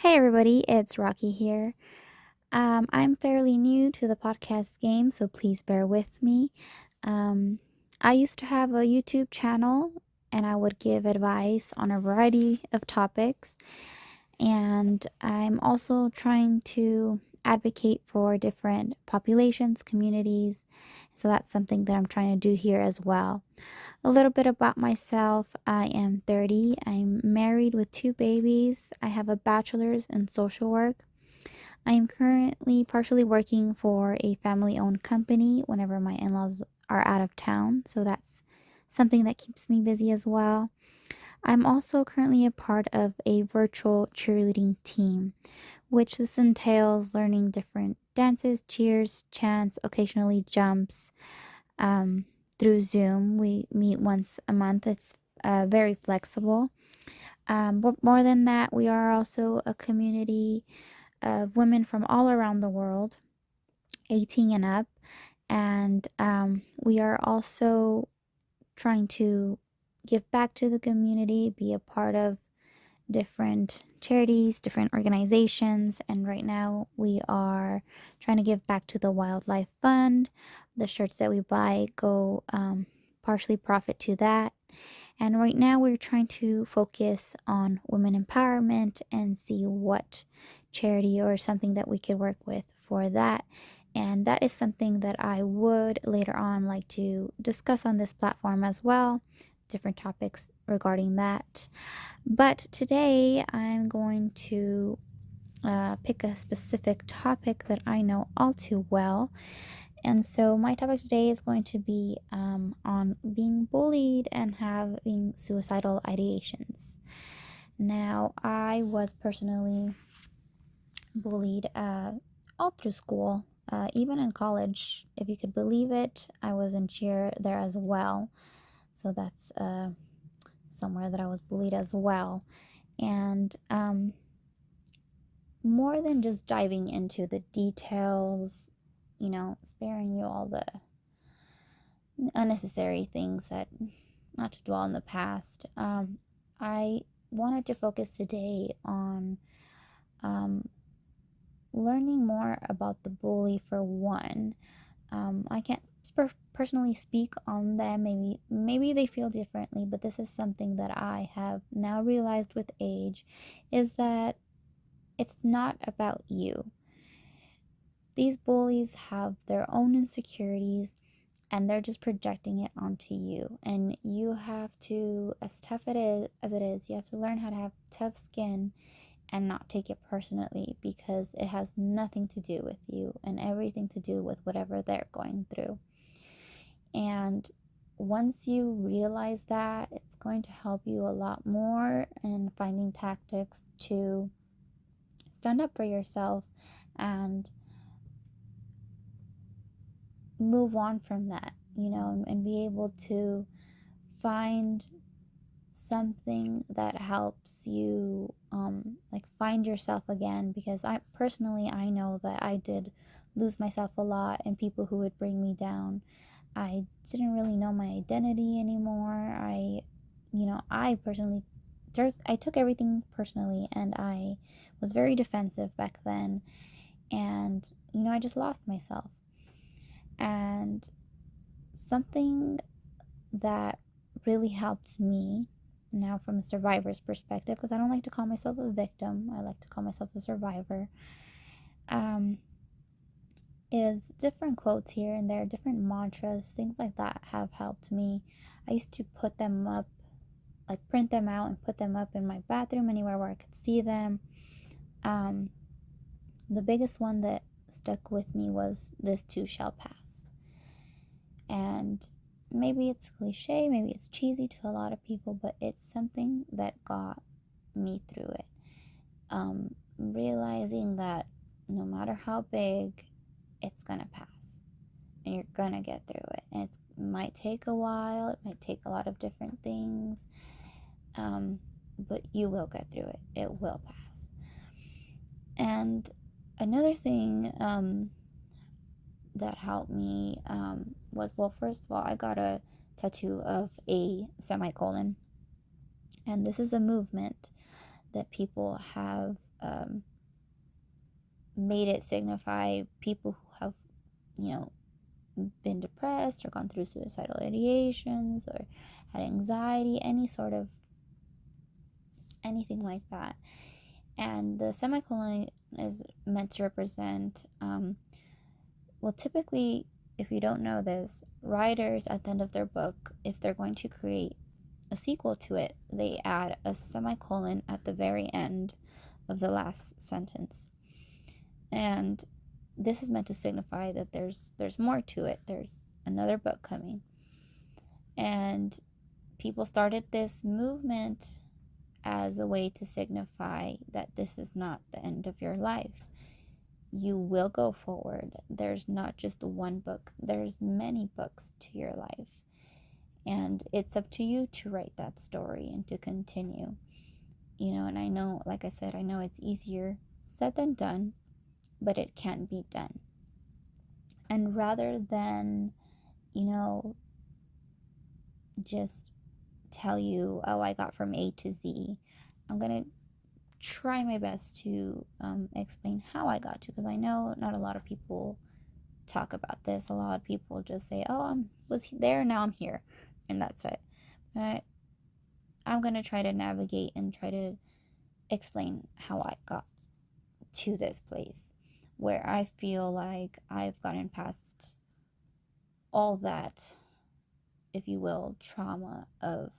Hey everybody, it's Rocky here. I'm fairly new to the podcast game, so please bear with me. Um, I used to have a YouTube channel and I would give advice on a variety of topics. And I'm also trying to advocate for different populations, communities. So that's something that I'm trying to do here as well. A little bit about myself. I am 30. I'm married with two babies. I have a bachelor's in social work. I am currently partially working for a family owned company whenever my in laws are out of town. So that's something that keeps me busy as well. I'm also currently a part of a virtual cheerleading team, which this entails learning different dances, cheers, chants, occasionally jumps, um, through Zoom. We meet once a month. It's very flexible. But more than that, we are also a community of women from all around the world, 18 and up. And we are also trying to give back to the community, be a part of different charities, different organizations, and right now we are trying to give back to the Wildlife Fund. The shirts that we buy go partially profit to that. And right now we're trying to focus on women empowerment and see what charity or something that we could work with for that. And that is something that I would later on like to discuss on this platform as well, different topics regarding that. But today I'm going to pick a specific topic that I know all too well. And so my topic today is going to be on being bullied and having suicidal ideations. Now, I was personally bullied all through school, even in college. If you could believe it, I was in cheer there as well. So that's somewhere that I was bullied as well. And more than just diving into the details, sparing you all the unnecessary things that not to dwell in the past, I wanted to focus today on learning more about the bully for one. I can't personally speak on them. Maybe they feel differently, but this is something that I have now realized with age, is that it's not about you. These bullies have their own insecurities and they're just projecting it onto you. And you have to, as tough it is as it is, you have to learn how to have tough skin and not take it personally, because it has nothing to do with you and everything to do with whatever they're going through. And once you realize that, it's going to help you a lot more in finding tactics to stand up for yourself and move on from that, and be able to find something that helps you like find yourself again. Because I know that I did lose myself a lot and people who would bring me down. I didn't really know my identity anymore. I personally I took everything personally, and I was very defensive back then, and I just lost myself. And something that really helped me now from a survivor's perspective, because I don't like to call myself a victim, I like to call myself a survivor, is different quotes here and there, different mantras, things like that have helped me. I used to put them up, like print them out and put them up in my bathroom, anywhere where I could see them. The biggest one that stuck with me was "This too shall pass." And maybe it's cliche, maybe it's cheesy to a lot of people, but it's something that got me through it. Realizing that no matter how big, it's gonna pass and you're gonna get through it. And it might take a while, it might take a lot of different things, but you will get through it. It will pass. And another thing that helped me was, well, first of all, I got a tattoo of a semicolon. And this is a movement that people have made it signify people who have, you know, been depressed or gone through suicidal ideations or had anxiety, any sort of anything like that. And the semicolon is meant to represent, well, typically, if you don't know this, writers at the end of their book, if they're going to create a sequel to it, they add a semicolon at the very end of the last sentence. And this is meant to signify that there's more to it. There's another book coming. And people started this movement as a way to signify that this is not the end of your life. You will go forward. There's not just one book, there's many books to your life. And it's up to you to write that story and to continue. You know, and I know, like I said, I know it's easier said than done, but it can be done. And rather than, you know, just tell you, oh, I got from A to Z, I'm going to try my best to explain how I got to, because I know not a lot of people talk about this. A lot of people just say, oh, I was there, now I'm here, and that's it. But I'm going to try to navigate and try to explain how I got to this place where I feel like I've gotten past all that, if you will, trauma of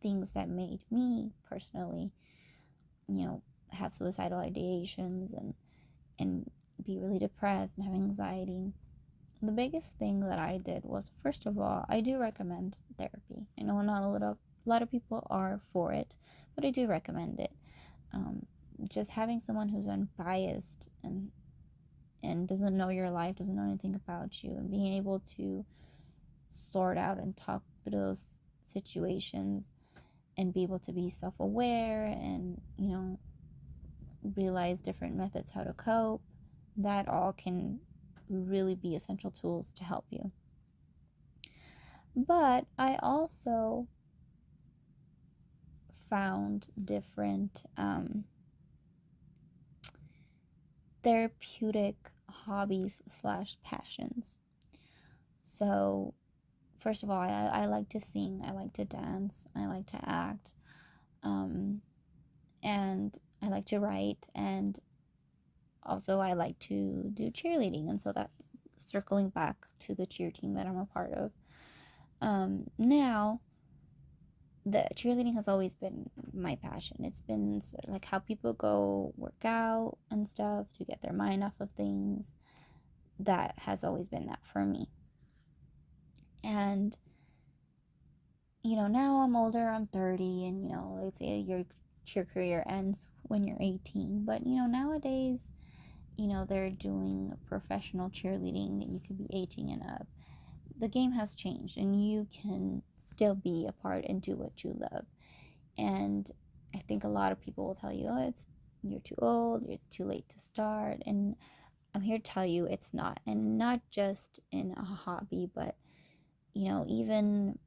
things that made me personally, you know, have suicidal ideations and be really depressed and have anxiety. The biggest thing that I did was, first of all, I do recommend therapy. I know not a lot of people are for it, but I do recommend it. Just having someone who's unbiased and doesn't know your life, doesn't know anything about you, and being able to sort out and talk through those situations and be able to be self-aware and, you know, realize different methods how to cope, that all can really be essential tools to help you. But I also found different therapeutic hobbies / passions. So first of all, I like to sing, I like to dance, I like to act, and I like to write, and also I like to do cheerleading. And so that, circling back to the cheer team that I'm a part of, now the cheerleading has always been my passion. It's been sort of like how people go work out and stuff to get their mind off of things. That has always been that for me. And you know, now I'm older, I'm 30, and you know, let's say your career ends when you're 18, but you know, nowadays, you know, they're doing professional cheerleading. You could be 18 and up. The game has changed, and you can still be a part and do what you love. And I think a lot of people will tell you, oh, you're too old, it's too late to start. And I'm here to tell you it's not. And not just in a hobby, but you know, even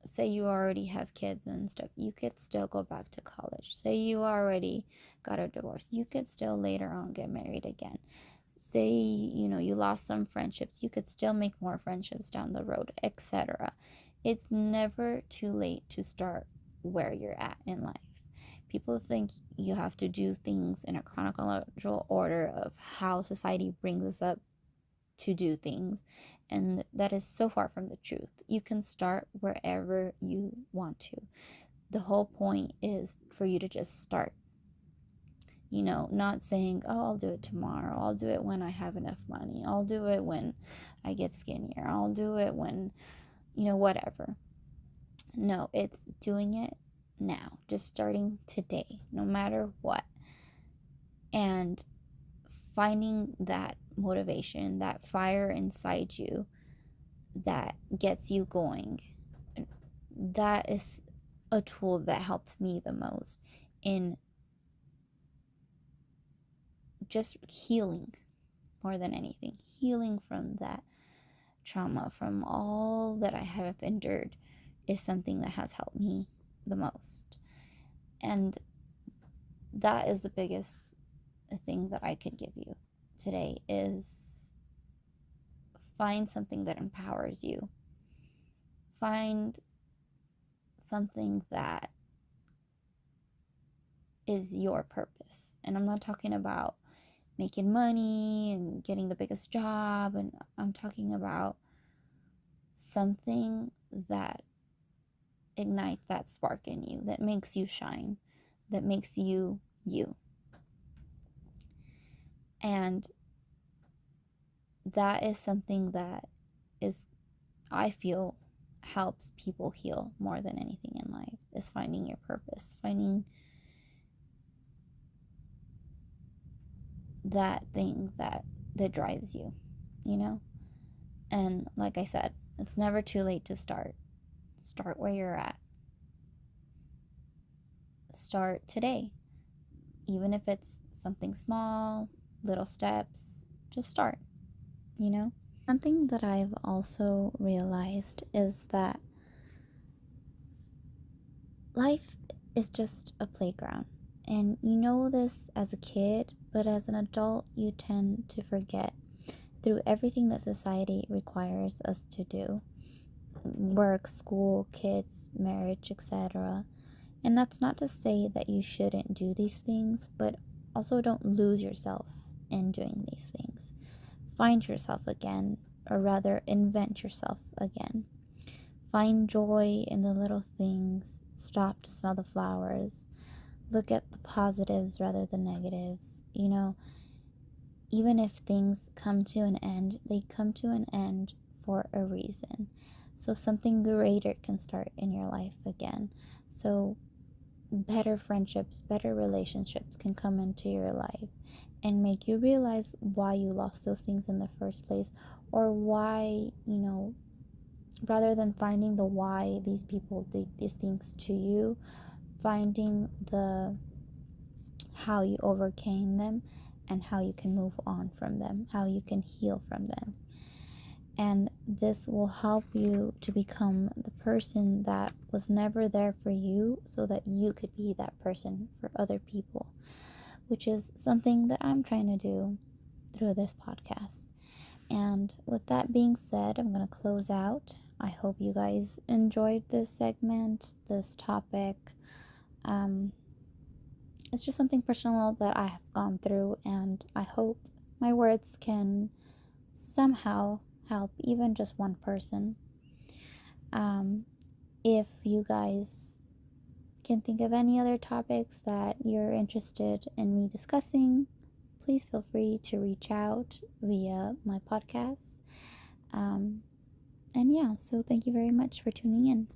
say you already have kids and stuff, you could still go back to college. Say you already got a divorce, you could still later on get married again. Say, you know, you lost some friendships, you could still make more friendships down the road, etc. It's never too late to start where you're at in life. People think you have to do things in a chronological order of how society brings us up to do things, and that is so far from the truth. You can start wherever you want to. The whole point is for you to just start. You know, not saying, oh, I'll do it tomorrow, I'll do it when I have enough money, I'll do it when I get skinnier, I'll do it when, you know, whatever. No, it's doing it now, just starting today, no matter what. And finding that motivation, that fire inside you that gets you going. That is a tool that helped me the most in just healing, more than anything. Healing from that trauma, from all that I have endured, is something that has helped me the most. And that is the biggest thing that I could give you today, is find something that empowers you. Find something that is your purpose. And I'm not talking about making money and getting the biggest job, and I'm talking about something that ignites that spark in you, that makes you shine, that makes you you. And that is something that is, I feel, helps people heal more than anything in life, is finding your purpose, finding that thing that drives you, you know? And like I said, it's never too late to start. Start where you're at. Start today. Even if it's something small, little steps, just start, you know? Something that I've also realized is that life is just a playground. And you know this as a kid, but as an adult, you tend to forget through everything that society requires us to do: work, school, kids, marriage, etc. And that's not to say that you shouldn't do these things, but also don't lose yourself in doing these things. Find yourself again, or rather, invent yourself again. Find joy in the little things. Stop to smell the flowers. Look at the positives rather than negatives. You know, even if things come to an end, they come to an end for a reason. So something greater can start in your life again. So better friendships, better relationships can come into your life and make you realize why you lost those things in the first place, or why, you know, rather than finding the why these people did these things to you, finding the how you overcame them and how you can move on from them, how you can heal from them. And this will help you to become the person that was never there for you, so that you could be that person for other people, which is something that I'm trying to do through this podcast. And with that being said, I'm going to close out. I hope you guys enjoyed this segment, this topic. It's just something personal that I have gone through, and I hope my words can somehow help even just one person. If you guys can think of any other topics that you're interested in me discussing, please feel free to reach out via my podcast. And yeah, so thank you very much for tuning in.